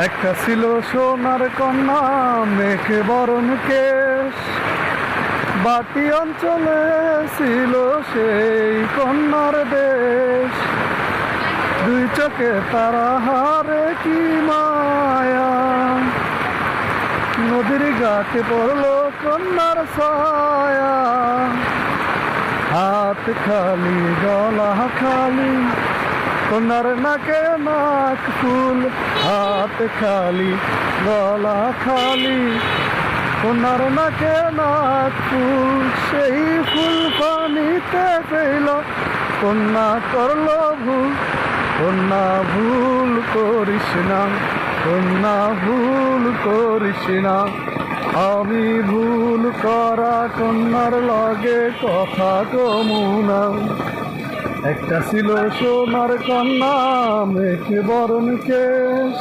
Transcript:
একটা ছিল সোনার কন্যা মেঘে বরণ কেশ, বাটি অঞ্চলে ছিল সেই কন্যার দেশ। দুই চোখে তারা হারে কি মায়া, নদীর ঘাটে পড়লো কন্যার ছায়া। হাত খালি গলা খালি, কন্যার নাকে নাক ফুল। হাত খালি গলা খালি, কন্যার নাকে নাক ফুল। সেই ফুল পানিতে ফেল, কন্যা করলো ভুল। কন্যা ভুল করিস না, কন্যা ভুল করিস না। আমি ভুল করা কন্যার লগে কথা কমু না। একটা ছিল সোনার কন্যা মেঘে বরণ কেশ।